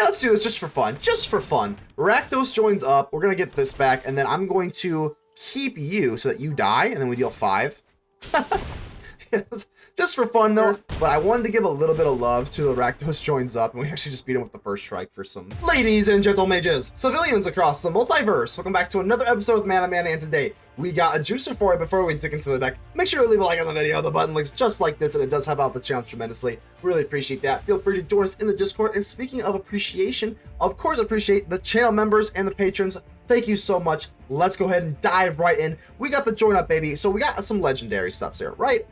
let's do this just for fun. Just for fun. Rakdos Joins Up. We're going to get this back, and then I'm going to keep you so that you die, and then we deal 5. Just for fun, though. But I wanted to give a little bit of love to the Rakdos Joins Up, and we actually just beat him with the first strike for some ladies and gentlemages. Civilians across the multiverse. Welcome back to another episode with Man, and today we got a juicer for it. Before we dig into the deck, make sure to leave a like on the video. The button looks just like this, and it does help out the channel tremendously. Really appreciate that. Feel free to join us in the Discord. And speaking of appreciation, of course, appreciate the channel members and the patrons. Thank you so much. Let's go ahead and dive right in. We got the join up, baby. So we got some legendary stuff here, right?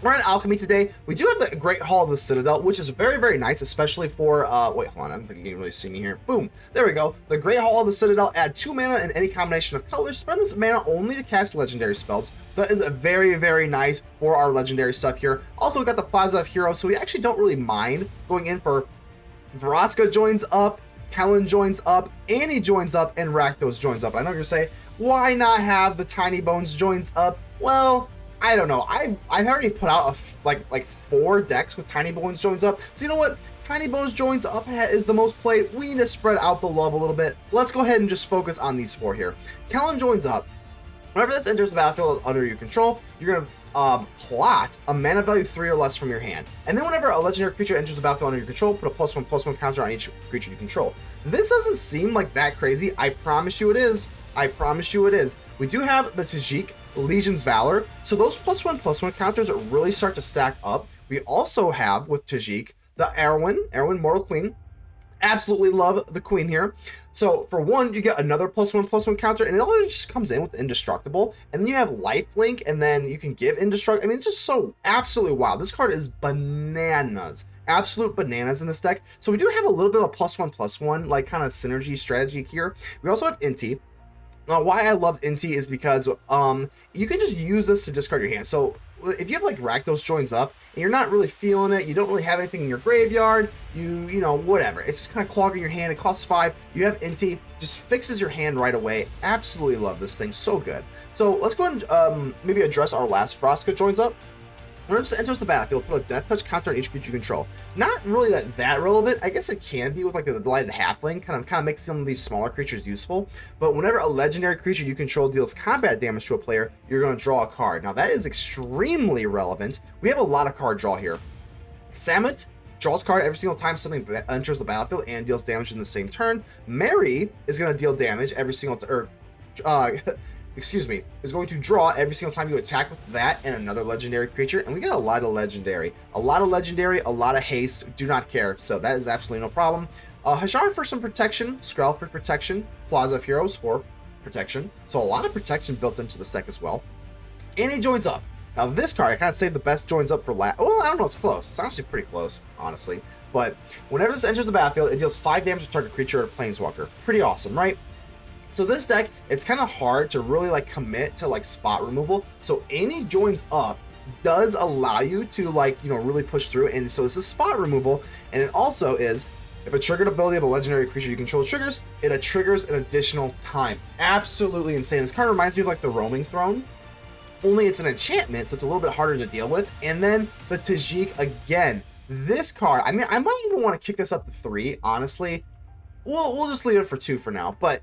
We're in Alchemy today. We do have the Great Hall of the Citadel, which is very, very nice, especially for, wait, hold on, I don't think you can really see me here. Boom, there we go. The Great Hall of the Citadel, add 2 mana in any combination of colors. Spend this mana only to cast legendary spells. That is very, very nice for our legendary stuff here. Also, we got the Plaza of Heroes, so we actually don't really mind going in for Vraska Joins Up, Kellan Joins Up, Annie Joins Up, and Rakdos Joins Up. I know you're gonna say, why not have the Tiny Bones Joins Up? Well, I don't know. I've already put out like 4 decks with Tiny Bones Joins Up. So you know what? Tiny Bones Joins Up is the most played. We need to spread out the love a little bit. Let's go ahead and just focus on these 4 here. Kellan Joins Up. Whenever this enters the battlefield under your control, you're gonna plot a mana value 3 or less from your hand. And then whenever a legendary creature enters the battlefield under your control, put a +1/+1 counter on each creature you control. This doesn't seem like that crazy. I promise you it is. I promise you it is. We do have the Tajic, Legion's Valor, so those +1/+1 counters really start to stack up. We also have with Tajic the Éowyn, Mortal Queen. Absolutely love the Queen here. So for 1, you get another +1/+1 counter, and it all just comes in with Indestructible. And then you have Lifelink, and then you can give Indestructible. I mean, it's just so absolutely wild. This card is bananas. Absolute bananas in this deck. So we do have a little bit of a +1/+1 like kind of synergy strategy here. We also have Inti. Now, why I love Inti is because you can just use this to discard your hand. So if you have like Rakdos Joins Up and you're not really feeling it, you don't really have anything in your graveyard, you know, whatever. It's just kind of clogging your hand. It costs 5. You have Inti, just fixes your hand right away. Absolutely love this thing. So good. So let's go ahead and maybe address our last Vraska Joins Up. Whenever it enters the battlefield, put a death touch counter on each creature you control. Not really that relevant. I guess it can be with like the Delighted Halfling, kind of makes some of these smaller creatures useful. But whenever a legendary creature you control deals combat damage to a player, you're going to draw a card. Now that is extremely relevant. We have a lot of card draw here. Samut draws card every single time something enters the battlefield and deals damage in the same turn. Mary is going to deal damage every single is going to draw every single time you attack with that and another legendary creature. And we got a lot of legendary. A lot of haste. Do not care. So that is absolutely no problem. Hajar for some protection. Skrelv for protection. Plaza of Heroes for protection. So a lot of protection built into this deck as well. Annie Joins Up. Now this card, I kind of saved the best Joins Up for last. Oh, I don't know. It's close. It's actually pretty close, honestly. But whenever this enters the battlefield, it deals 5 damage to target creature or planeswalker. Pretty awesome, right? So this deck, it's kind of hard to really like commit to like spot removal. So Annie Joins Up does allow you to like, you know, really push through. And so this is spot removal. And it also is, if a triggered ability of a legendary creature you control triggers, it triggers an additional time. Absolutely insane. This card reminds me of like the Roaming Throne. Only it's an enchantment, so it's a little bit harder to deal with. And then the Tajic again. This card, I mean, I might even want to kick this up to 3, honestly. We'll just leave it for 2 for now. But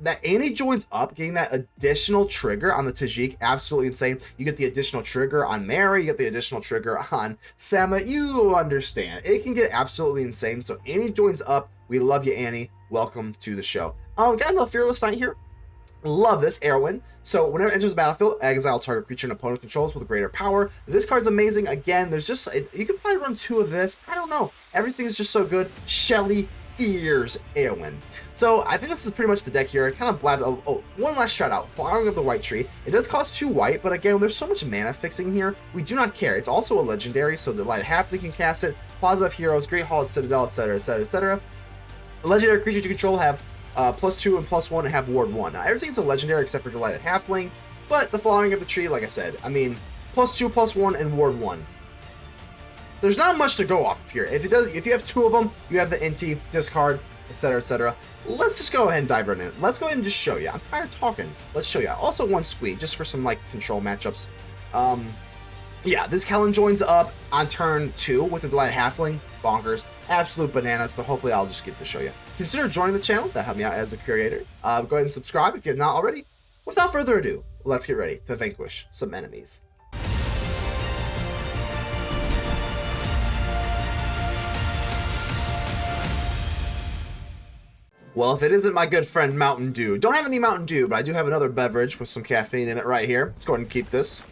that Annie Joins Up, getting that additional trigger on the Tajic, absolutely insane. You get the additional trigger on Mary, you get the additional trigger on Samut. You understand. It can get absolutely insane. So Annie Joins Up. We love you, Annie. Welcome to the show. Got another Fearless Knight here. Love this, Éowyn. So whenever it enters the battlefield, exile target creature an opponent controls with a greater power. This card's amazing. Again, there's just, you could probably run 2 of this. I don't know. Everything's just so good. Shelly fears Éowyn. So I think this is pretty much the deck here. I kind of blabbed. Oh, one last shout out. Flowering of the White Tree. It does cost 2 white, but again, there's so much mana fixing here. We do not care. It's also a legendary, so the Delighted Halfling can cast it. Plaza of Heroes, Great Hall, Citadel, etc., etc., etc. The legendary creatures you control have +2 and +1 and have Ward 1. Now everything's a legendary except for Delighted Halfling, but the Flowering of the Tree, like I said, I mean, +2, +1, and Ward 1. There's not much to go off of here. If you have 2 of them, you have the Inti, discard, etc., etc. Let's just go ahead and dive right in. Let's go ahead and just show you. I'm tired of talking. Let's show you. Also 1 Squee, just for some like control matchups. Yeah, this Kellan Joins Up on turn 2 with the Delighted Halfling. Bonkers. Absolute bananas, but hopefully I'll just get to show you. Consider joining the channel. That helped me out as a creator. Go ahead and subscribe if you have not already. Without further ado, let's get ready to vanquish some enemies. Well, if it isn't my good friend Mountain Dew. Don't have any Mountain Dew, but I do have another beverage with some caffeine in it right here. Let's go ahead and keep this.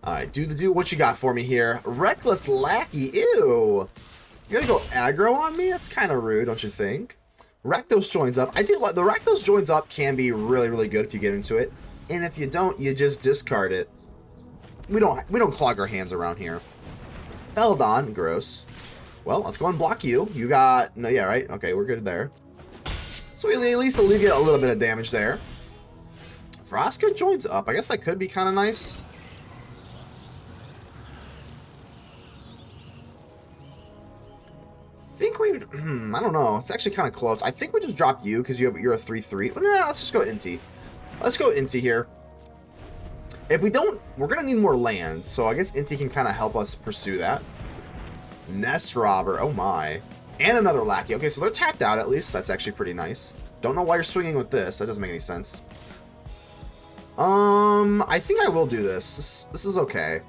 Alright, do what you got for me here. Reckless Lackey, ew. You're gonna go aggro on me? That's kind of rude, don't you think? Rakdos Joins Up. I do like the Rakdos Joins Up can be really, really good if you get into it. And if you don't, you just discard it. We don't clog our hands around here. Feldon, gross. Well, let's go and block you. You got no, yeah, right? Okay, we're good there. So we at least alleviate a little bit of damage there. Vraska Joins Up. I guess that could be kind of nice. I think we, I don't know. It's actually kind of close. I think we just dropped you because you're a 3/3. Well, nah, let's just go Inti. Let's go Inti here. If we don't, we're gonna need more land. So I guess Inti can kind of help us pursue that. Nest Robber. Oh my. And another Lackey. Okay, so they're tapped out at least. That's actually pretty nice. Don't know why you're swinging with this. That doesn't make any sense. I think I will do this. This is okay.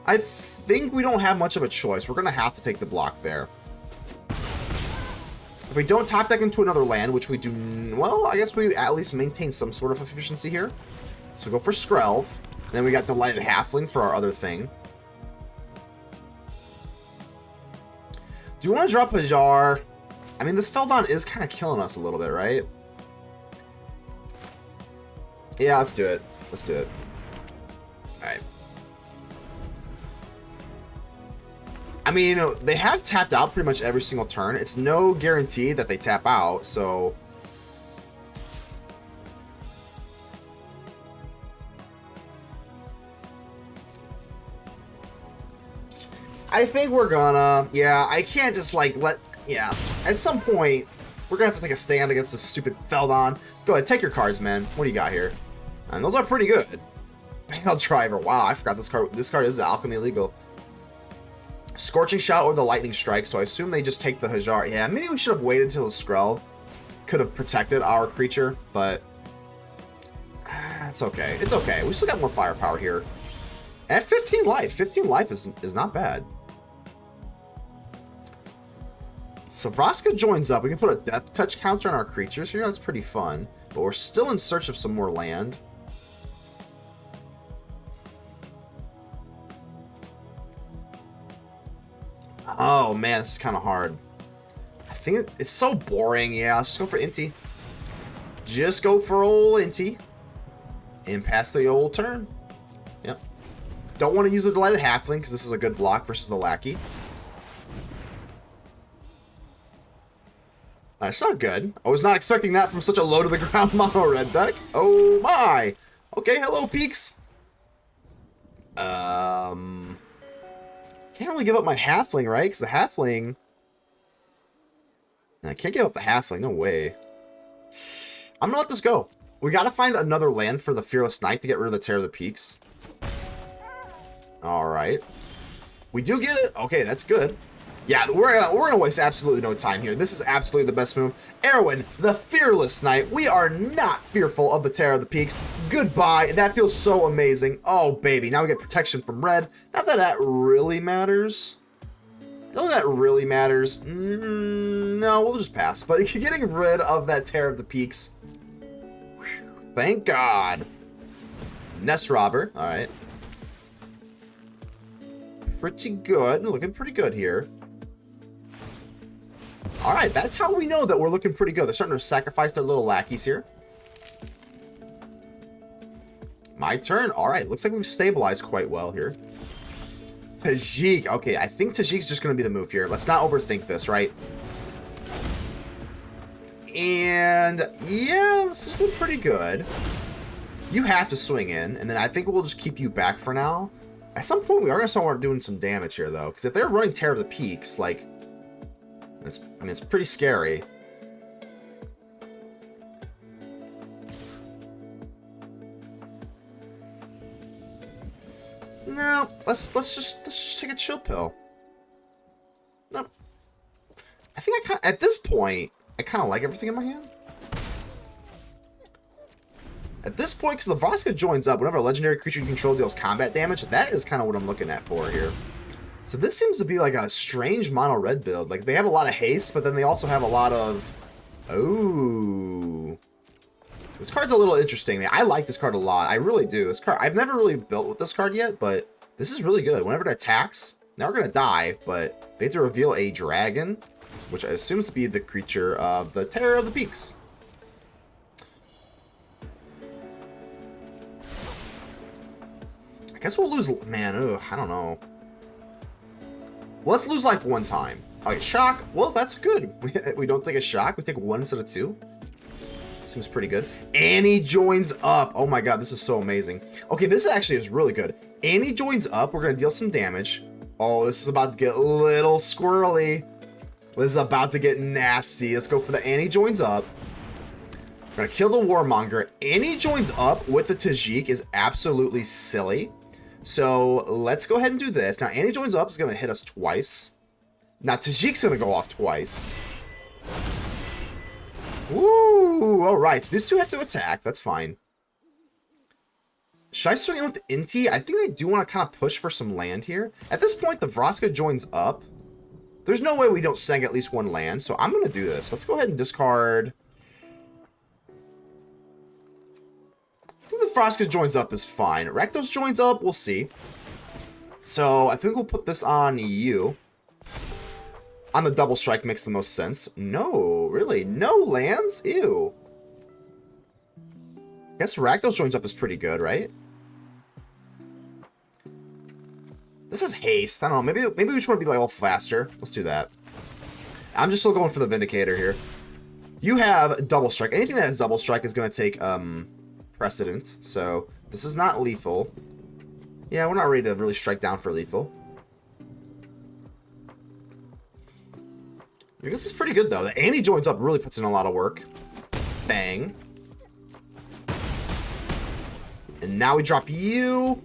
I think we don't have much of a choice. We're going to have to take the block there. If we don't top deck into another land, which we do... Well, I guess we at least maintain some sort of efficiency here. So go for Skrelv. And then we got Delighted Halfling for our other thing. Do you want to drop a jar? I mean, this Feldon is kind of killing us a little bit, right? Yeah, let's do it. Let's do it. Alright. I mean, they have tapped out pretty much every single turn. It's no guarantee that they tap out, so... I think we're gonna... Yeah, I can't just, like, let... Yeah, at some point, we're gonna have to take a stand against this stupid Feldon. Go ahead, take your cards, man. What do you got here? And those are pretty good. Panel Driver. Wow, I forgot this card. This card is Alchemy legal. Scorching Shot or the Lightning Strike, so I assume they just take the Hajar. Yeah, maybe we should have waited until the Skrelv could have protected our creature, but... it's okay. It's okay. We still got more firepower here. At 15 life. 15 life is not bad. So Vraska Joins Up. We can put a Death Touch counter on our creatures here. That's pretty fun. But we're still in search of some more land. Oh man, this is kind of hard. I think it's so boring. Yeah, let's just go for Inti. Just go for old Inti. And pass the old turn. Yep. Don't want to use the Delighted Halfling because this is a good block versus the Lackey. That's not good. I was not expecting that from such a low to the ground mono red deck. Oh my. Okay, hello peaks. Can't really give up my Halfling, right? Because the Halfling... I can't give up the Halfling, no way. I'm gonna let this go. We gotta find another land for the Fearless Knight to get rid of the Terror of the Peaks. Alright. We do get it. Okay, that's good. Yeah, we're gonna waste absolutely no time here. This is absolutely the best move. Éowyn, the Fearless Knight. We are not fearful of the Terror of the Peaks. Goodbye. That feels so amazing. Oh, baby. Now we get protection from red. Not that that really matters. Not that really matters. No, we'll just pass. But getting rid of that Terror of the Peaks. Whew, thank God. Nest Robber. All right. Pretty good. Looking pretty good here. Alright, that's how we know that we're looking pretty good. They're starting to sacrifice their little lackeys here. My turn. Alright, looks like we've stabilized quite well here. Tajic. Okay, I think Tajic's just going to be the move here. Let's not overthink this, right? And, yeah, this has been pretty good. You have to swing in, and then I think we'll just keep you back for now. At some point, we are going to start doing some damage here, though. Because if they're running Terror of the Peaks, like... I mean, it's pretty scary. No, let's just take a chill pill. No. I think at this point, I kind of like everything in my hand. At this point, because the Vraska Joins Up, whenever a legendary creature you control deals combat damage, that is kind of what I'm looking at for here. So this seems to be like a strange mono red build. Like, they have a lot of haste, but then they also have a lot of... Oh. This card's a little interesting. I like this card a lot. I really do. This card, I've never really built with this card yet, but this is really good. Whenever it attacks, now we're going to die, but they have to reveal a dragon, which I assume to be the creature of the Terror of the Peaks. I guess we'll lose... Man, ugh, I don't know. Let's lose life one time. Okay, shock. Well, that's good. We don't take a shock. We take one instead of two. Seems pretty good. Annie Joins Up. Oh my god, this is so amazing. Okay, this actually is really good. Annie Joins Up. We're going to deal some damage. Oh, this is about to get a little squirrely. This is about to get nasty. Let's go for the Annie Joins Up. We're going to kill the Warmonger. Annie Joins Up with the Tajic is absolutely silly. So let's go ahead and do this. Now, Annie Joins Up is going to hit us twice. Now, Tajic's going to go off twice. Woo! Alright, so these two have to attack. That's fine. Should I swing in with the Inti? I think I do want to kind of push for some land here. At this point, the Vraska Joins Up. There's no way we don't snag at least one land, so I'm going to do this. Let's go ahead and discard... I think the Vraska Joins Up is fine. Rakdos Joins Up, we'll see. So, I think we'll put this on you. On the double strike makes the most sense. No, really? No lands? Ew. I guess Rakdos Joins Up is pretty good, right? This is haste. I don't know. Maybe we just want to be like a little faster. Let's do that. I'm just still going for the Vindicator here. You have double strike. Anything that has double strike is going to take precedent. So this is not lethal. Yeah, we're not ready to really strike down for lethal. I think this is pretty good, though. The Annie Joins Up really puts in a lot of work. Bang. And now we drop you.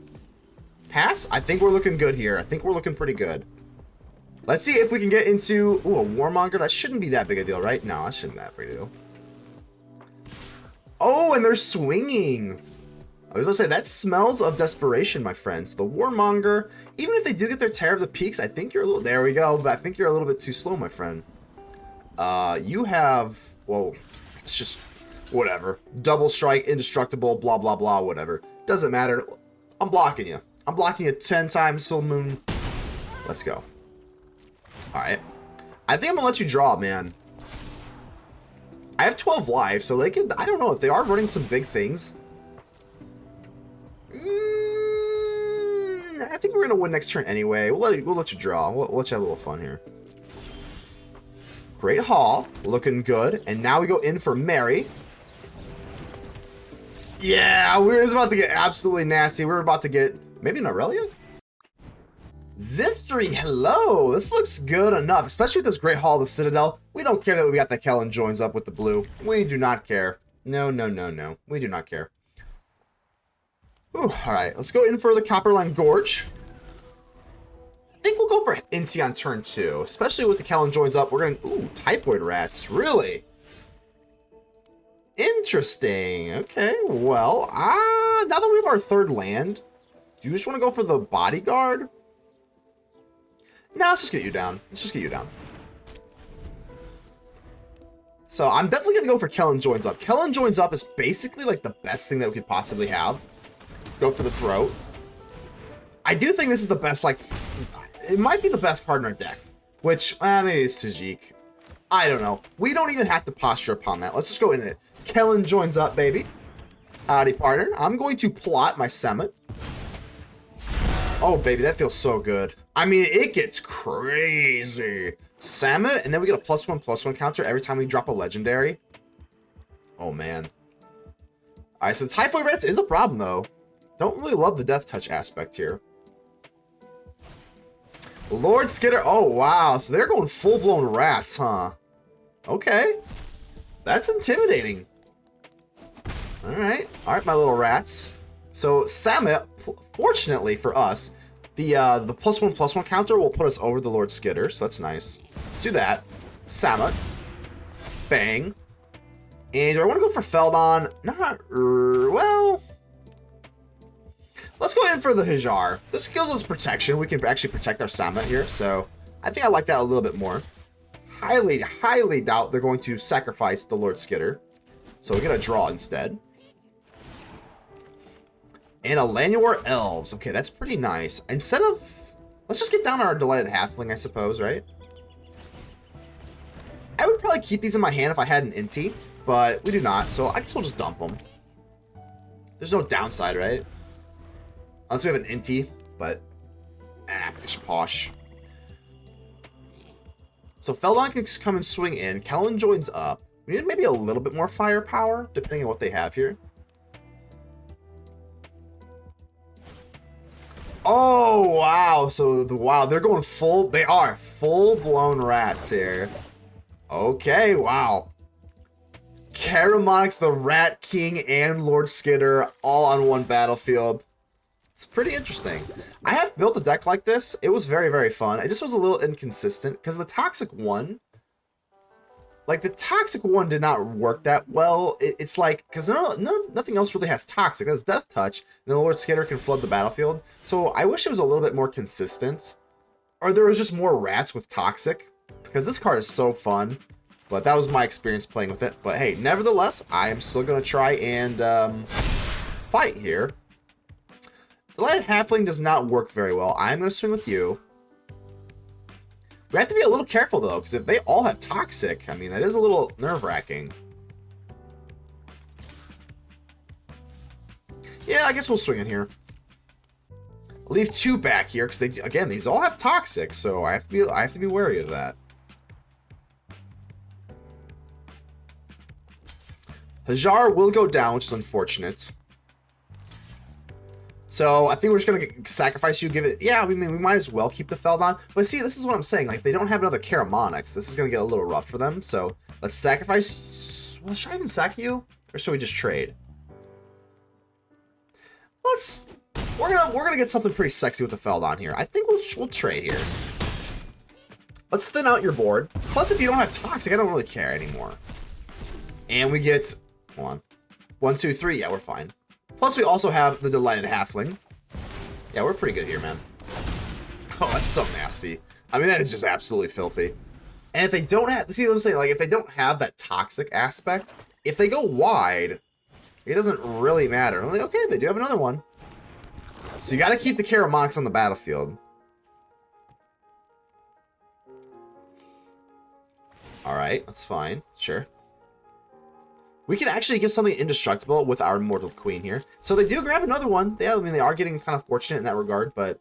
Pass? I think we're looking good here. I think we're looking pretty good. Let's see if we can get into... Ooh, a Warmonger. That shouldn't be that big a deal, right? No, that shouldn't be that big a deal. Oh, and they're swinging. I was going to say, that smells of desperation, my friends. The Warmonger, even if they do get their Terror of the Peaks, I think you're a little... There we go. But I think you're a little bit too slow, my friend. You have... Well, it's just... Whatever. Double strike, indestructible, blah, blah, blah, whatever. Doesn't matter. I'm blocking you. I'm blocking you 10 times, Full Moon. Let's go. Alright. I think I'm gonna let you draw, man. I have 12 lives, so they could... I don't know if they are running some big things. I think we're gonna win next turn anyway. We'll let you draw. We'll let you have a little fun here. Great Haul. Looking good. And now we go in for Mary. Yeah, we were about to get absolutely nasty. We were about to get... Maybe an Aurelia? Zistry, hello. This looks good enough, especially with this Great Hall of the Citadel. We don't care that we got that Kellan Joins Up with the blue. We do not care. No, no, no, no. We do not care. Ooh, alright. Let's go in for the Copperline Gorge. I think we'll go for Inti on turn 2, especially with the Kellan Joins Up. We're going to... Ooh, Typhoid Rats. Really? Interesting. Okay, well, now that we have our third land, do you just want to go for the Bodyguard? No, let's just get you down. Let's just get you down. So I'm definitely going to go for Kellan Joins Up. Kellan Joins Up is basically like the best thing that we could possibly have. Go for the throat. I do think this is the best, like, it might be the best card in our deck. Which, maybe it's Tajic. I don't know. We don't even have to posture upon that. Let's just go in it. Kellan Joins Up, baby. Howdy, partner. I'm going to plot my Samut. Oh, baby, that feels so good. I mean, it gets crazy. Samut, and then we get a +1/+1 counter every time we drop a legendary. Oh, man. All right, so Typhoid Rats is a problem, though. Don't really love the Death Touch aspect here. Lord Skitter. Oh, wow. So they're going full-blown rats, huh? Okay. That's intimidating. All right, my little rats. So Samut, fortunately for us, The +1/+1 counter will put us over the Lord Skitter, so that's nice. Let's do that. Samut. Bang. And do I want to go for Feldon? Not, well... Let's go in for the Hajar. This gives us protection. We can actually protect our Samut here, so I think I like that a little bit more. Highly, highly doubt they're going to sacrifice the Lord Skitter. So we get a draw instead. And a Llanowar Elves. Okay, that's pretty nice. Instead of... Let's just get down our Delighted Halfling, I suppose, right? I would probably keep these in my hand if I had an Inti, but we do not, so I guess we'll just dump them. There's no downside, right? Unless we have an Inti, but... pish posh. So Feldon can come and swing in. Kellan Joins Up. We need maybe a little bit more firepower, depending on what they have here. Oh, wow. So, wow, they're going full... They are full-blown rats here. Okay, wow. Karamonix, the Rat King, and Lord Skitter all on one battlefield. It's pretty interesting. I have built a deck like this. It was very, very fun. It just was a little inconsistent because the Toxic one... Like, the Toxic one did not work that well. It's like... Because nothing else really has Toxic. It has Death Touch, and the Lord Skitter can flood the battlefield. So I wish it was a little bit more consistent. Or there was just more rats with Toxic. Because this card is so fun. But that was my experience playing with it. But hey, nevertheless, I am still going to try and fight here. Delighted Halfling does not work very well. I'm going to swing with you. We have to be a little careful, though, because if they all have Toxic, I mean, that is a little nerve-wracking. Yeah, I guess we'll swing in here. I'll leave 2 back here, because, again, these all have Toxic, so I have to be wary of that. Hajar will go down, which is unfortunate. So I think we're just going to sacrifice you, give it... Yeah, we might as well keep the Feldon. But see, this is what I'm saying. Like, if they don't have another Karamonix, this is going to get a little rough for them. So let's sacrifice... Well, should I even sack you? Or should we just trade? We're gonna get something pretty sexy with the Feldon here. I think we'll trade here. Let's thin out your board. Plus, if you don't have Toxic, I don't really care anymore. And we get... Hold on. 1, 2, 3. Yeah, we're fine. Plus, we also have the Delighted Halfling. Yeah, we're pretty good here, man. Oh, that's so nasty. I mean, that is just absolutely filthy. And if they don't have... See what I'm saying? Like, if they don't have that Toxic aspect, if they go wide, it doesn't really matter. I'm like, okay, they do have another one. So you got to keep the Karamonix on the battlefield. Alright, that's fine. Sure. We can actually get something indestructible with our Mortal Queen here. So they do grab another one. Yeah, I mean, they are getting kind of fortunate in that regard, but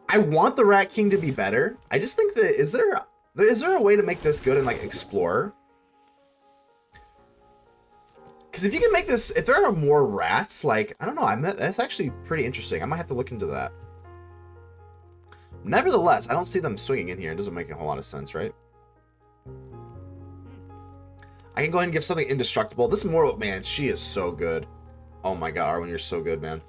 I want the Rat King to be better. I just think that, is there a way to make this good in, like, Explorer? Because if you can make this, if there are more rats, like, I don't know, that's actually pretty interesting. I might have to look into that. Nevertheless, I don't see them swinging in here. It doesn't make a whole lot of sense, right? I can go ahead and give something indestructible. This Mortal, man, she is so good. Oh my god, Arwen, you're so good, man.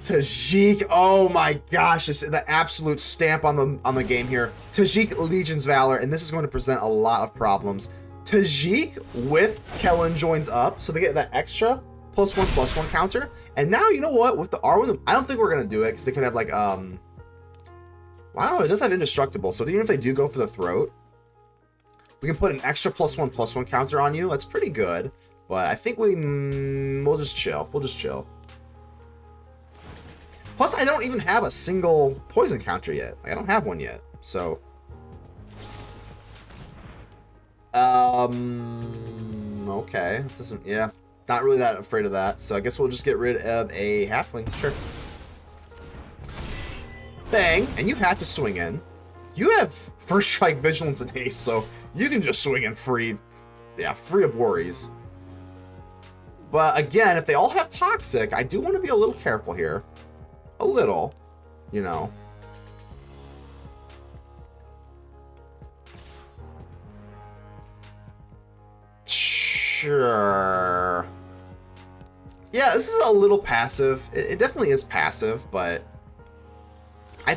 Tajic, oh my gosh, this is the absolute stamp on the game here. Tajic Legion's Valor, and this is going to present a lot of problems. Tajic with Kellan Joins Up, so they get that extra +1/+1 counter. And now, you know what, with the Arwen, I don't think we're going to do it, because they could have, like, well, I don't know, it does have indestructible, so even if they do go for the throat, we can put an extra +1/+1 counter on you. That's pretty good. But I think we'll just chill. We'll just chill. Plus, I don't even have a single poison counter yet. Like, I don't have one yet. So... Okay. Doesn't... Yeah. Not really that afraid of that. So I guess we'll just get rid of a halfling. Sure. Bang. And you have to swing in. You have First Strike, Vigilance, and Haste, so you can just swing in free. Yeah, free of worries. But again, if they all have Toxic, I do want to be a little careful here. A little, you know. Sure. Yeah, this is a little passive. It definitely is passive, but...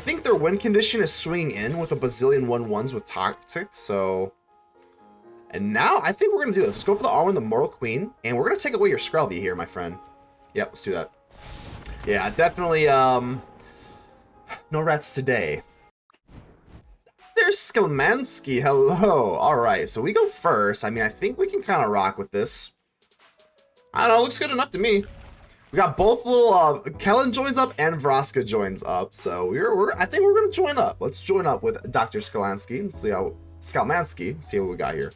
think their win condition is swinging in with a bazillion 1/1s with Tajic, so... And now, I think we're going to do this. Let's go for the R1, the Mortal Queen, and we're going to take away your Skrelv here, my friend. Yep, let's do that. Yeah, definitely, no rats today. There's Skelmansky, hello. Alright, so we go first. I mean, I think we can kind of rock with this. I don't know, looks good enough to me. We got both little, Kellan Joins Up and Vraska Joins Up, so I think we're going to join up. Let's join up with Dr. Skelmansky. Let's see how, Skelmansky, see what we got here.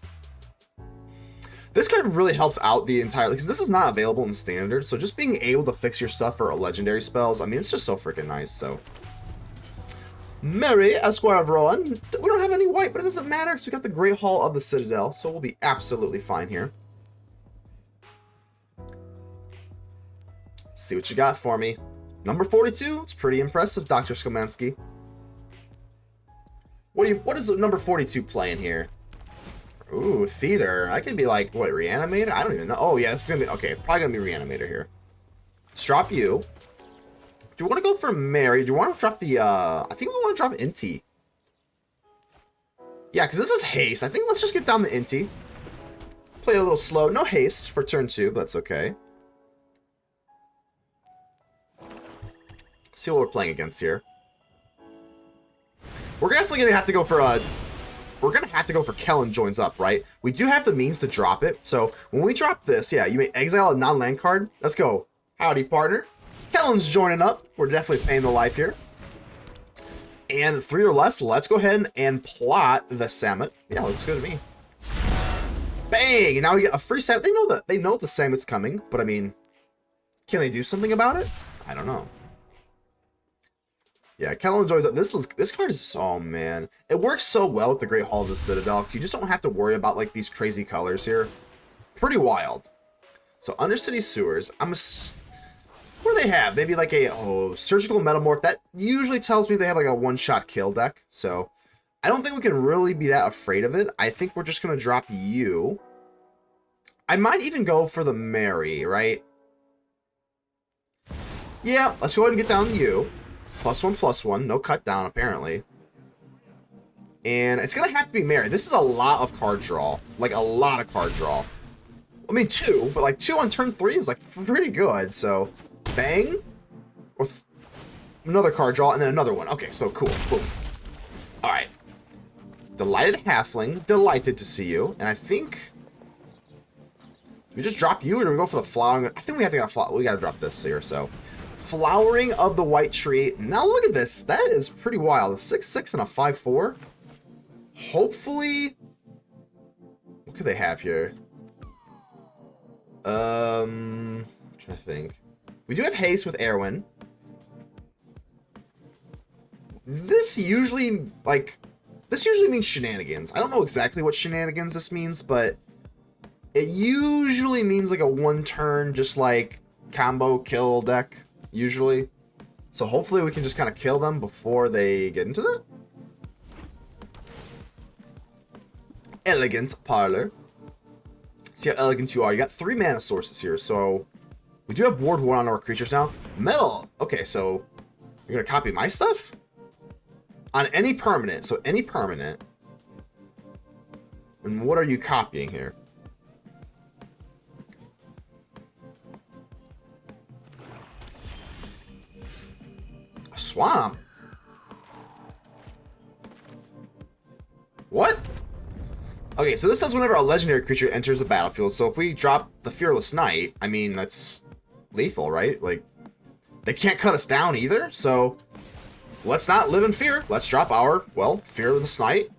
This card really helps out the entire, because this is not available in standard, so just being able to fix your stuff for legendary spells, I mean, it's just so freaking nice, so. Mary, Esquire of Rohan. We don't have any white, but it doesn't matter, because we got the Great Hall of the Citadel, so we'll be absolutely fine here. Let's see what you got for me. Number 42, it's pretty impressive, Dr. Skelmansky. What is number 42 playing here? Ooh, Theater. I could be like, what, Reanimator? I don't even know. Oh, yeah, this is going to be, okay, probably going to be Reanimator here. Let's drop you. Do you want to go for Mary? Do you want to drop the, I think we want to drop Inti. Yeah, because this is haste. I think let's just get down the Inti. Play a little slow. No haste for turn 2, but that's okay. See what we're playing against here. We're definitely going to have to go for we're going to have to go for Kellan Joins Up, right? We do have the means to drop it. So when we drop this, yeah, you may exile a non-land card. Let's go. Howdy, partner. Kellan's joining up. We're definitely paying the life here. And 3 or less, let's go ahead and plot the Samut. Yeah, looks good to me. Bang! And now we get a free Samut. They know the Samut's coming, but I mean, can they do something about it? I don't know. Yeah, Kellan Joins Up. This card is, oh man, it works so well with the Great Hall of the Citadel because you just don't have to worry about like these crazy colors here. Pretty wild. So Undercity Sewers. What do they have? Maybe like a Surgical Metamorph. That usually tells me they have like a one-shot kill deck. So I don't think we can really be that afraid of it. I think we're just gonna drop you. I might even go for the Mary, right? Yeah, let's go ahead and get down you. +1/+1, no cut down apparently. And it's gonna have to be Mary. This is a lot of card draw. Like a lot of card draw. I mean 2, but like 2 on turn 3 is like pretty good. So bang. With another card draw and then another one. Okay, so cool. Alright. Delighted Halfling, delighted to see you. And I think we just drop you or do we go for the flowering? I think we have to get we gotta drop this here, so. Flowering of the White Tree. Now look at this. That is pretty wild. A 6/6 and a 5/4. Hopefully. What could they have here? I'm trying to think. We do have haste with Éowyn. This usually means shenanigans. I don't know exactly what shenanigans this means, but it usually means like a 1-turn just like combo kill deck. Usually. So hopefully we can just kind of kill them before they get into that. Elegant Parlor. See how elegant you are. You got 3 mana sources here, so we do have Ward 1 on our creatures now. Metal. Okay, so you're going to copy my stuff? On any permanent. So any permanent. And what are you copying here? Swamp. What? Okay, so this says whenever a legendary creature enters the battlefield. So if we drop the Fearless Knight, I mean, that's lethal, right? Like, they can't cut us down either. So let's not live in fear. Let's drop our, well, Fearless Knight.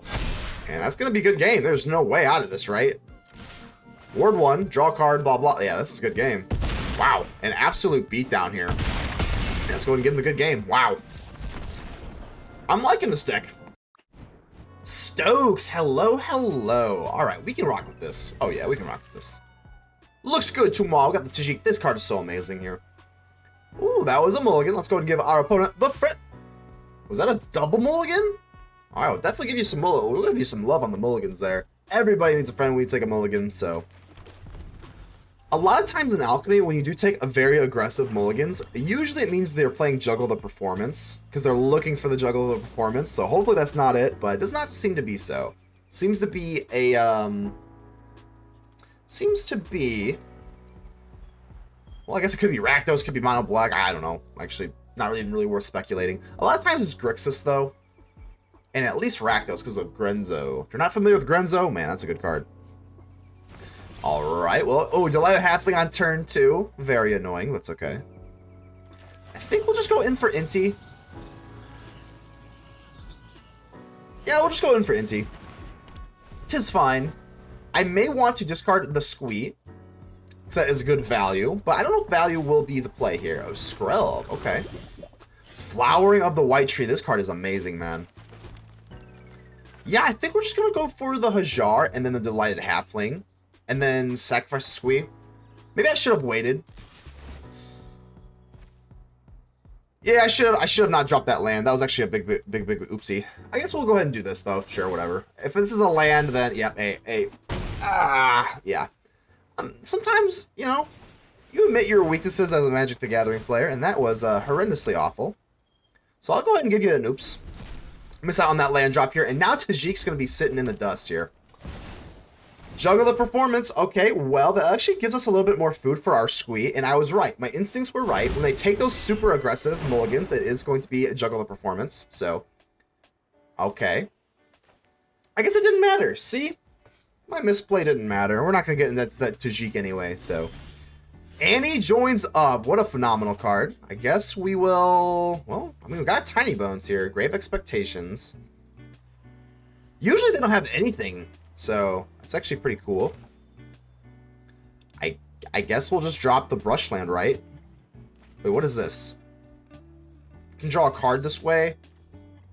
And that's going to be a good game. There's no way out of this, right? Ward 1, draw a card, blah, blah. Yeah, this is a good game. Wow, an absolute beatdown here. Let's go ahead and give him a good game. Wow. I'm liking this deck. Stokes, hello. All right, we can rock with this. Oh yeah, we can rock with this. Looks good tomorrow. We got the Tajic. This card is so amazing here. Ooh, that was a mulligan. Let's go ahead and give our opponent the frit. Was that a double mulligan? All right, we'll definitely give you some we'll give you some love on the mulligans there. Everybody needs a friend when you take a mulligan, so. A lot of times in Alchemy, when you do take a very aggressive mulligans, usually it means they're playing Juggle the Performance, because they're looking for the Juggle the Performance, so hopefully that's not it, but it does not seem to be so. Seems to be a, well, I guess it could be Rakdos, could be Mono Black, I don't know. Actually, not really worth speculating. A lot of times it's Grixis, though, and at least Rakdos, because of Grenzo. If you're not familiar with Grenzo, man, that's a good card. Alright, well, oh, Delighted Halfling on turn 2. Very annoying, that's okay. I think we'll just go in for Inti. Yeah, we'll just go in for Inti. 'Tis fine. I may want to discard the Squee, because that is good value, but I don't know if value will be the play here. Oh, Skrelv, okay. Flowering of the White Tree, this card is amazing, man. Yeah, I think we're just going to go for the Hajar and then the Delighted Halfling. And then sacrifice the Squee. Maybe I should have waited. Yeah, I should have not dropped that land. That was actually a big oopsie. I guess we'll go ahead and do this though. Sure, whatever. If this is a land, then yeah, yeah. Sometimes, you know, you admit your weaknesses as a Magic the Gathering player, and that was horrendously awful. So I'll go ahead and give you an oops. Miss out on that land drop here, and now Tajic's going to be sitting in the dust here. Juggle the Performance. Okay, well, that actually gives us a little bit more food for our Squee, and I was right. My instincts were right. When they take those super aggressive mulligans, it is going to be a Juggle the Performance. So, okay. I guess it didn't matter. See? My misplay didn't matter. We're not going to get into that Tajic anyway, so. Annie Joins Up. What a phenomenal card. I guess we will... Well, I mean, we got Tiny Bones here. Grave Expectations. Usually they don't have anything, so... It's actually pretty cool. I guess we'll just drop the Brushland, right? Wait, what is this? Can draw a card this way?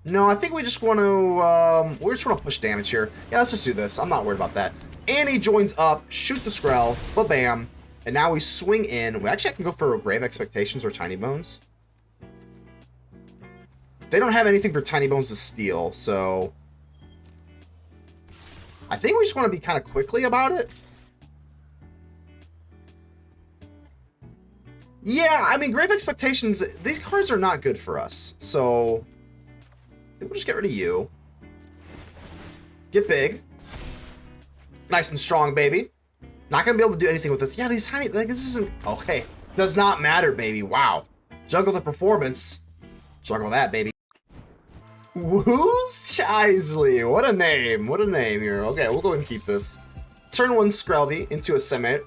No, I think we just want to, we just want to push damage here. Yeah, let's just do this. I'm not worried about that. Annie Joins Up, shoot the Skrelv, ba-bam. And now we swing in. Well, actually, I can go for Grave Expectations or Tiny Bones. They don't have anything for Tiny Bones to steal, so... I think we just want to be kind of quickly about it. Yeah, I mean, Grave Expectations, these cards are not good for us. So, I think we'll just get rid of you. Get big. Nice and strong, baby. Not going to be able to do anything with this. Yeah, these tiny, like, this isn't, okay. Does not matter, baby. Wow. Juggle the Performance. Juggle that, baby. Who's Chisley? What a name. What a name here. Okay, we'll go ahead and keep this. Turn 1 Skrelvy into a Samut.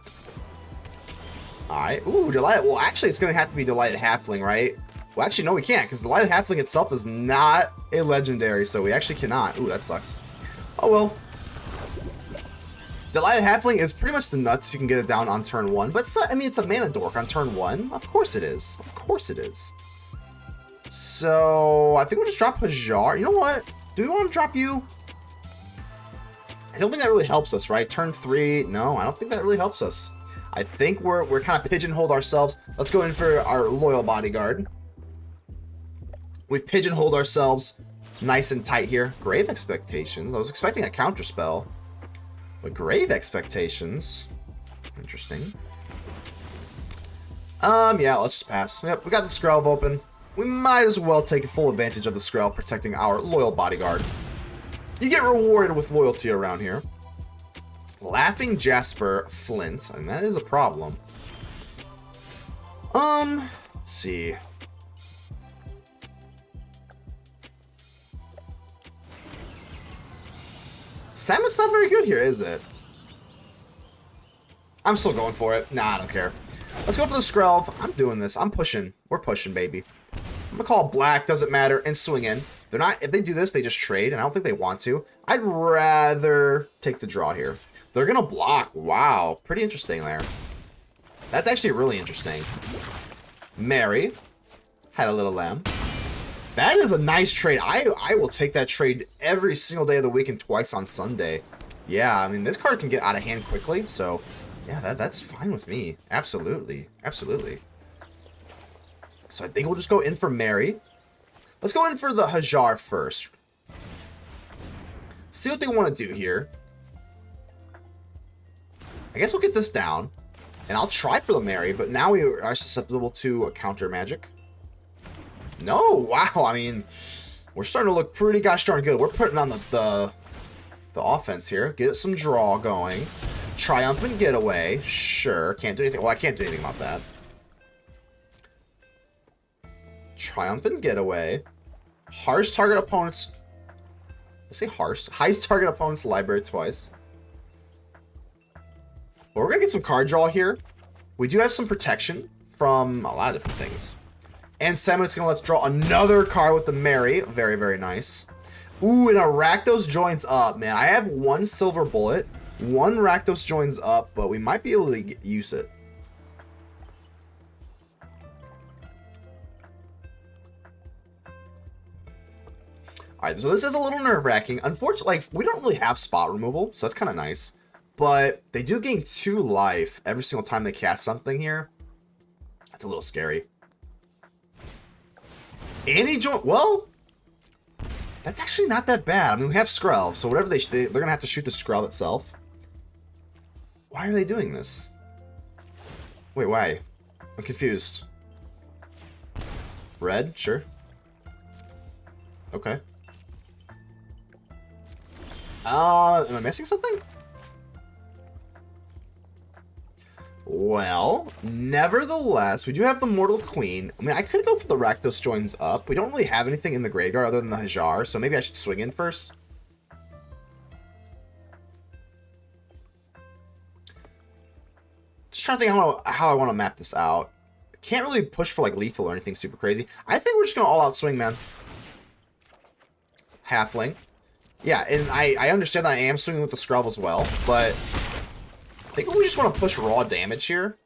Alright. Ooh, Delighted. Well, actually, it's going to have to be Delighted Halfling, right? Well, actually, no, we can't, because Delighted Halfling itself is not a legendary, so we actually cannot. Ooh, that sucks. Oh, well. Delighted Halfling is pretty much the nuts if you can get it down on turn 1. But, I mean, it's a mana dork on turn 1. Of course it is. Of course it is. So, I think we'll just drop Hajar. You know what? Do we want to drop you? I don't think that really helps us, right? Turn 3. No, I don't think that really helps us. I think we're kind of pigeonholed ourselves. Let's go in for our Loyal Bodyguard. We've pigeonholed ourselves nice and tight here. Grave Expectations. I was expecting a counter spell. But Grave Expectations. Interesting. Yeah, let's just pass. Yep, we got the Skrelv open. We might as well take full advantage of the Skrelv protecting our Loyal Bodyguard. You get rewarded with loyalty around here. Laughing Jasper Flint, and that is a problem. Let's see. Samut's not very good here, is it? I'm still going for it. Nah, I don't care. Let's go for the Skrelv. I'm doing this. I'm pushing. We're pushing, baby. I'm gonna call black, doesn't matter, and swing in. They're not, if they do this, they just trade, and I don't think they want to. I'd rather take the draw here. They're gonna block. Wow, pretty interesting there. That's actually really interesting. Mary had a little lamb. That is a nice trade. I will take that trade every single day of the week and twice on Sunday. Yeah, I mean, this card can get out of hand quickly, so yeah, that's fine with me. Absolutely, absolutely. So I think we'll just go in for Mary. Let's go in for the Hajar first. See what they want to do here. I guess we'll get this down. And I'll try for the Mary, but now we are susceptible to a counter magic. No, wow, I mean, we're starting to look pretty gosh darn good. We're putting on the offense here. Get some draw going. Triumphant Getaway. Sure, can't do anything. Well, I can't do anything about that. Triumphant Getaway. Harsh target opponents. I say harsh. Highest target opponent's library twice. Well, we're going to get some card draw here. We do have some protection from a lot of different things. And Samut's going to let's draw another card with the Mary. Very, very nice. Ooh, and a Rakdos Joins Up, man. I have one silver bullet. One Rakdos Joins Up, but we might be able to use it. Alright, so this is a little nerve-wracking. Unfortunately, like, we don't really have spot removal, so that's kind of nice. But they do gain 2 life every single time they cast something here. That's a little scary. Any joint, well, that's actually not that bad. I mean, we have Skrelv, so whatever they're going to have to shoot the Skrelv itself. Why are they doing this? Wait, why? I'm confused. Red? Sure. Okay. Am I missing something? Well, nevertheless, we do have the Mortal Queen. I mean, I could go for the Rakdos Joins Up. We don't really have anything in the graveyard other than the Hajar, so maybe I should swing in first. Just trying to think how I want to map this out. Can't really push for like lethal or anything super crazy. I think we're just going to all-out swing, man. Halfling. Yeah, and I understand that I am swinging with the Skrelv as well, but I think we just want to push raw damage here.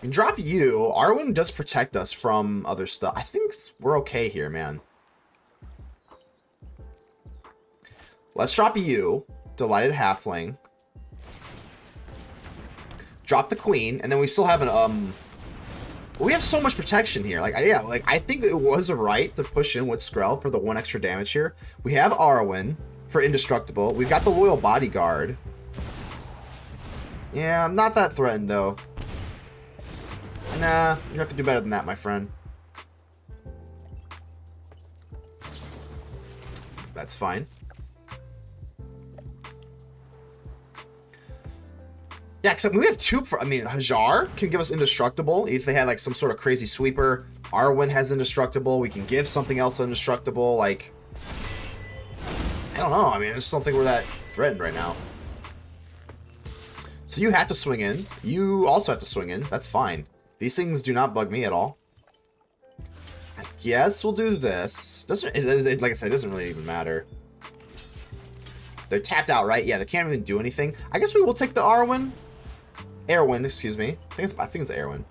And drop you. Éowyn does protect us from other stuff. I think we're okay here, man. Let's drop you. Delighted Halfling. Drop the Queen, and then we still have an we have so much protection here. Like, yeah, like I think it was right to push in with Skrelv for the 1 extra damage here. We have Éowyn for indestructible. We've got the Loyal Bodyguard. Yeah, I'm not that threatened though. Nah, you have to do better than that, my friend. That's fine. Yeah, except we have 2 for, I mean, Hajar can give us indestructible if they had like some sort of crazy sweeper. Éowyn has indestructible. We can give something else indestructible. Like, I don't know. I mean, I just don't think we're that threatened right now. So you have to swing in. You also have to swing in. That's fine. These things do not bug me at all. I guess we'll do this. Doesn't like I said, it doesn't really even matter. They're tapped out, right? Yeah, they can't even do anything. I guess we will take the Éowyn, excuse me. I think it's Éowyn.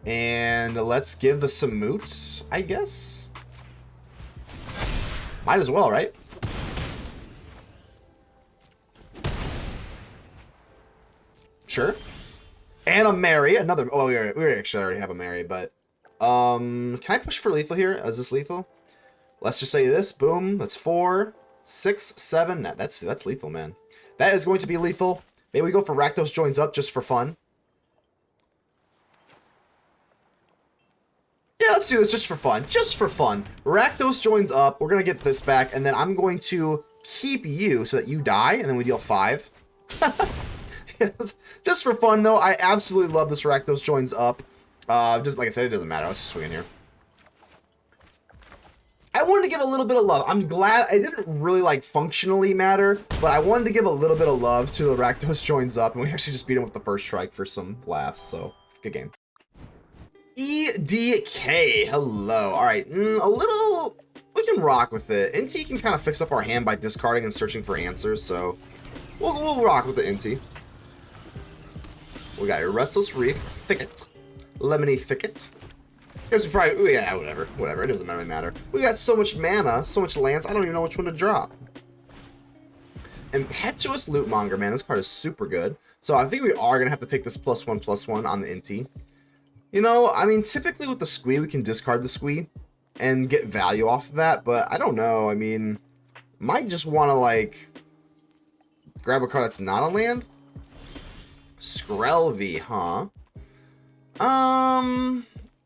And let's give the Samut, I guess. Might as well, right? Sure. And a Mary, another. Oh, we actually already have a Mary, but can I push for lethal here? Is this lethal? Let's just say this. Boom. That's 4, 6, 7. That's lethal, man. That is going to be lethal. Maybe we go for Rakdos Joins Up just for fun. Yeah, let's do this just for fun. Just for fun. Rakdos Joins Up. We're going to get this back, and then I'm going to keep you so that you die, and then we deal 5. Just for fun, though. I absolutely love this Rakdos Joins Up. Just like I said, it doesn't matter. Let's just swing in here. I wanted to give a little bit of love. I'm glad it didn't really like functionally matter, but I wanted to give a little bit of love to the Rakdos Joins Up, and we actually just beat him with the first strike for some laughs, so good game. EDK, hello. All right, a little, we can rock with it. NT can kind of fix up our hand by discarding and searching for answers, so we'll rock with the NT. We got a Restless Reef Thicket, Lemony Thicket. Guess we probably, yeah, whatever, it doesn't really matter. We got so much mana, so much lands, I don't even know which one to drop. Impetuous Lootmonger, man, this card is super good. So I think we are going to have to take this +1/+1 on the NT. You know, I mean, typically with the Squee, we can discard the Squee and get value off of that, but I don't know, I mean, might just want to, like, grab a card that's not a land. Skrelv, huh?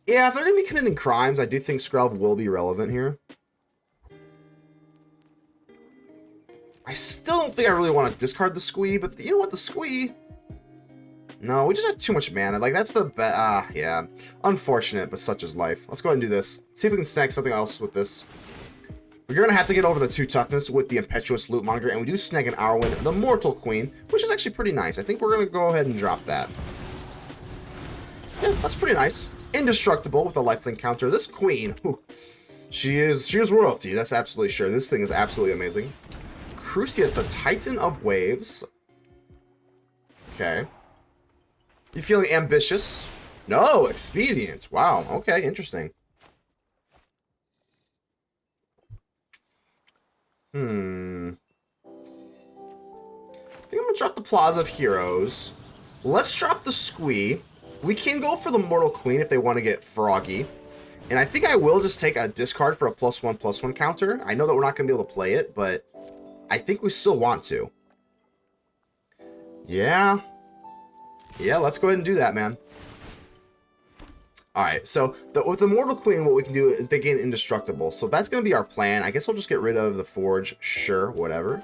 Yeah, if they're gonna be committing crimes, I do think Skrelv will be relevant here. I still don't think I really want to discard the Squee, but you know what, the Squee... No, we just have too much mana. Like, that's the yeah. Unfortunate, but such is life. Let's go ahead and do this. See if we can snag something else with this. We're going to have to get over the 2 toughness with the Impetuous Lootmonger, and we do snag an Arwen, the Mortal Queen, which is actually pretty nice. I think we're going to go ahead and drop that. Yeah, that's pretty nice. Indestructible with a lifelink counter. This Queen, whew, she is royalty, that's absolutely sure. This thing is absolutely amazing. Crucius, the Titan of Waves. Okay. You feeling ambitious? No, expedient. Wow, okay, interesting. I think I'm gonna drop the Plaza of Heroes. Let's drop the Squee. We can go for the Mortal Queen if they want to get froggy. And I think I will just take a discard for a +1/+1 counter. I know that we're not gonna be able to play it, but I think we still want to. Yeah. Yeah, let's go ahead and do that, man. Alright, so with the Mortal Queen, what we can do is they gain Indestructible. So that's going to be our plan. I guess we'll just get rid of the Forge. Sure, whatever.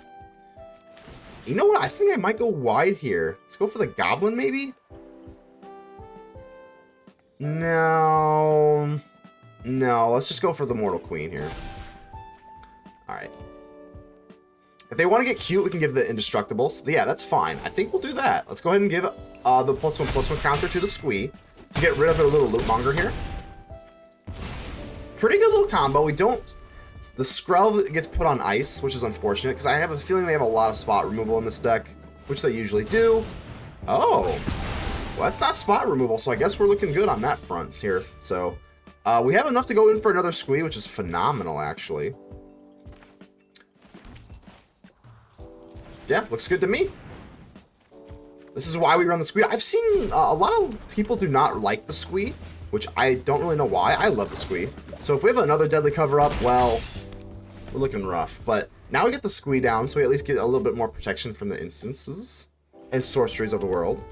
You know what? I think I might go wide here. Let's go for the Goblin, maybe? No. No, let's just go for the Mortal Queen here. Alright. If they want to get cute, we can give the Indestructible. So yeah, that's fine. I think we'll do that. Let's go ahead and give the +1/+1 counter to the Squee to get rid of their little Lootmonger here. Pretty good little combo. We don't... The Skrelv gets put on ice, which is unfortunate, because I have a feeling they have a lot of spot removal in this deck, which they usually do. Oh. Well, that's not spot removal, so I guess we're looking good on that front here. So, we have enough to go in for another Squee, which is phenomenal, actually. Yeah, looks good to me. This is why we run the Squee. I've seen a lot of people do not like the Squee, which I don't really know why. I love the Squee. So if we have another deadly cover-up, well, we're looking rough. But now we get the Squee down, so we at least get a little bit more protection from the instances and sorceries of the world.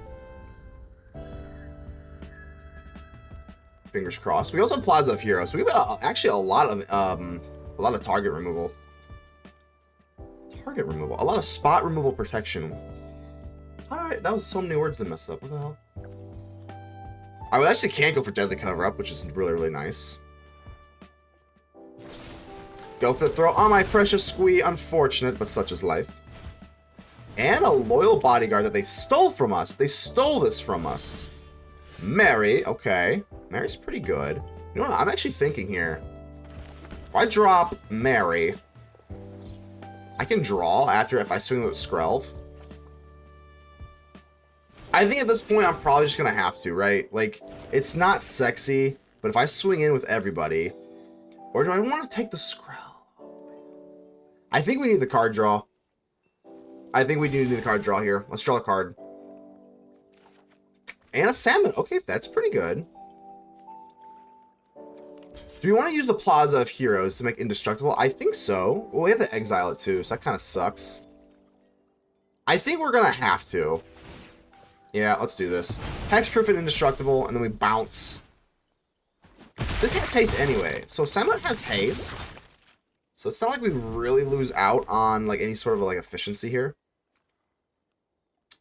Fingers crossed. We also have Plaza of Heroes, so we've got actually a lot of target removal. Target removal. A lot of spot removal protection. Alright, that was so many words to mess up. What the hell? I actually can't go for deadly cover-up, which is really, really nice. Go for the throw on my precious Squee. Unfortunate, but such is life. And a loyal bodyguard that they stole from us. They stole this from us. Mary, okay. Mary's pretty good. You know what? I'm actually thinking here. If I drop Mary, I can draw after if I swing with Skrelv. I think at this point I'm probably just gonna have to, right? Like, it's not sexy, but if I swing in with everybody, or do I want to take the Skrelv? I think we need the card draw. I think we do need the card draw here. Let's draw a card. And a Samut. Okay, that's pretty good. Do we want to use the Plaza of Heroes to make Indestructible? I think so. Well, we have to exile it too, so that kind of sucks. I think we're gonna have to. Yeah, let's do this. Hexproof and Indestructible, and then we bounce. This has haste anyway, so Samut has haste. So it's not like we really lose out on like any sort of like efficiency here.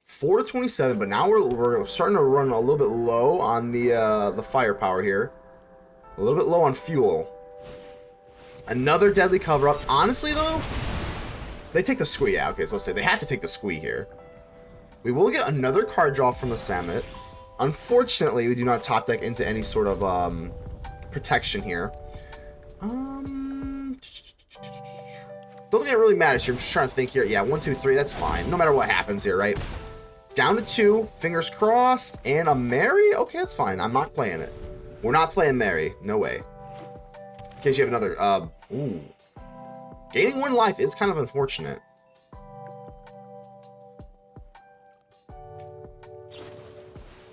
4 to 27, but now we're starting to run a little bit low on the firepower here. A little bit low on fuel. Another deadly cover-up. Honestly, though, they take the Squee. Yeah, okay, so let's say they have to take the Squee here. We will get another card draw from the Samut. Unfortunately, we do not top deck into any sort of protection here. Don't think it really matters here. I'm just trying to think here. Yeah, 1, 2, 3. That's fine. No matter what happens here, right? Down to 2. Fingers crossed. And a Mary? Okay, that's fine. I'm not playing it. We're not playing Mary. No way. In case you have another... ooh. Gaining 1 life is kind of unfortunate.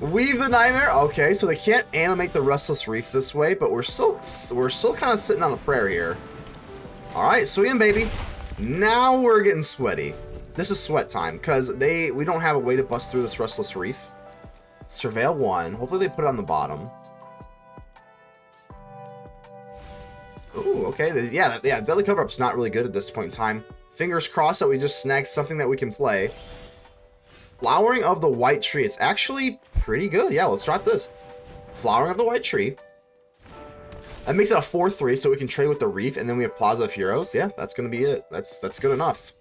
Weave the Nightmare. Okay, so they can't animate the Restless Reef this way, but we're still kind of sitting on a prayer here. All right, swing, baby. Now we're getting sweaty. This is sweat time, because we don't have a way to bust through this Restless Reef. Surveil 1. Hopefully they put it on the bottom. Ooh, okay. Yeah, Deadly Cover-Up's not really good at this point in time. Fingers crossed that we just snag something that we can play. Flowering of the White Tree. It's actually pretty good. Yeah, let's drop this. Flowering of the White Tree. That makes it a 4-3, so we can trade with the Reef, and then we have Plaza of Heroes. Yeah, that's going to be it. That's good enough.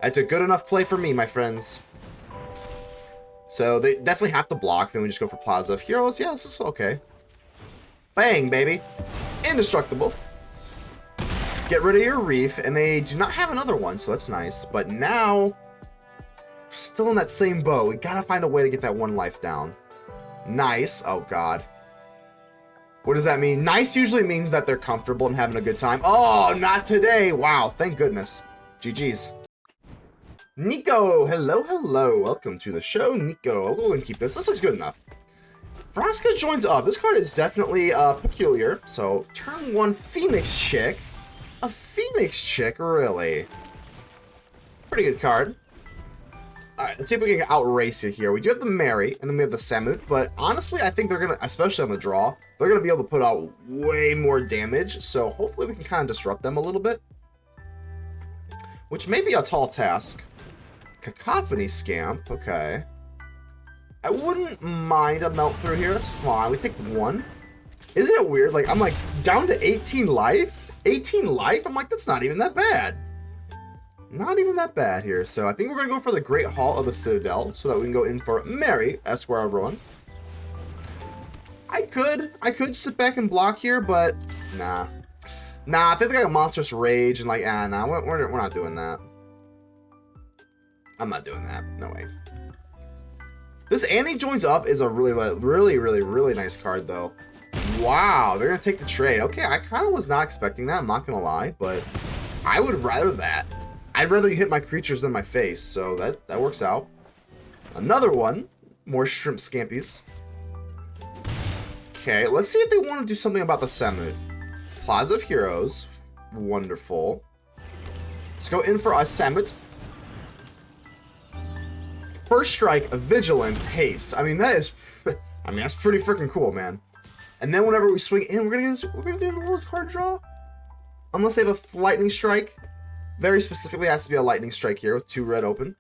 That's a good enough play for me, my friends. So they definitely have to block. Then we just go for Plaza of Heroes. Yeah, this is okay. Bang, baby. Indestructible. Get rid of your Reef, and they do not have another one, so that's nice. But now, still in that same boat. We gotta find a way to get that one life down. Nice. Oh, God. What does that mean? Nice usually means that they're comfortable and having a good time. Oh, not today. Wow, thank goodness. GG's. Nico, hello, hello. Welcome to the show, Nico. I'll go and keep this. This looks good enough. Vraska Joins Up. This card is definitely peculiar. So, turn 1 Phoenix Chick. A Phoenix Chick, really? Pretty good card. Alright, let's see if we can outrace it here. We do have the Mary, and then we have the Samut, but honestly, I think they're going to, especially on the draw, they're going to be able to put out way more damage, so hopefully we can kind of disrupt them a little bit. Which may be a tall task. Cacophony Scamp, okay. I wouldn't mind a melt through here, that's fine. We take 1. Isn't it weird? Like, I'm like, down to 18 life? 18 life? I'm like, that's not even that bad. Not even that bad here. So I think we're going to go for the Great Hall of the Citadel so that we can go in for Mary, Esquire of Rohan. I could sit back and block here, but nah. Nah, I think they got a Monstrous Rage and like, nah, we're not doing that. I'm not doing that. No way. This Annie Joins Up is a really nice card, though. Wow, they're going to take the trade. Okay, I kind of was not expecting that, I'm not going to lie, but I would rather that. I'd rather you hit my creatures than my face, so that works out. Another one. More Shrimp Scampies. Okay, let's see if they want to do something about the Samut. Plaza of Heroes. Wonderful. Let's go in for a Samut. First Strike, Vigilance, Haste. I mean, that's pretty freaking cool, man. And then whenever we swing in, we're gonna get a little card draw. Unless they have a Lightning Strike. Very specifically has to be a Lightning Strike here with 2 red open.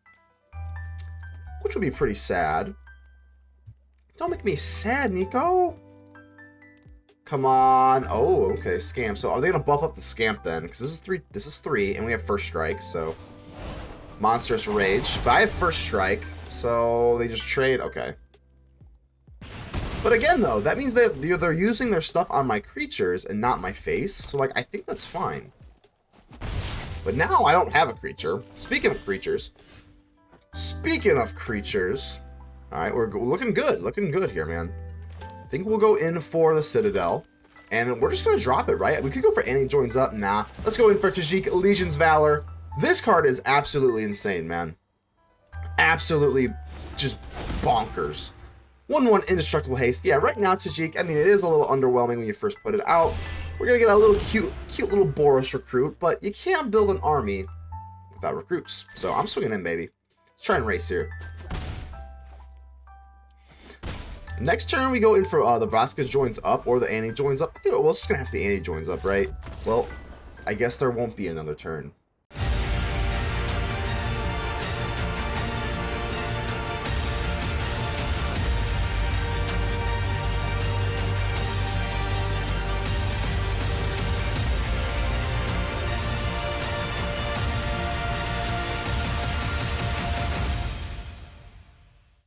Which would be pretty sad. Don't make me sad, Nico. Come on. Oh, okay, Scamp. So are they gonna buff up the Scamp then? Because this is 3, and we have First Strike, so Monstrous Rage. But I have First Strike, so they just trade. Okay. But again, though, that means that they're using their stuff on my creatures and not my face. So, like, I think that's fine. But now I don't have a creature. Speaking of creatures. Alright, we're looking good here, man. I think we'll go in for the Citadel. And we're just going to drop it, right? We could go for Annie Joins Up. Nah. Let's go in for Tajic, Legion's Valor. This card is absolutely insane, man. Absolutely just bonkers. 1/1 Indestructible Haste. Yeah, right now, Tajic, I mean, it is a little underwhelming when you first put it out. We're going to get a little cute little Boros recruit, but you can't build an army without recruits. So I'm swinging in, baby. Let's try and race here. Next turn, we go in for the Vraska Joins Up or the Annie Joins Up. Well, it's just going to have to be Annie Joins Up, right? Well, I guess there won't be another turn.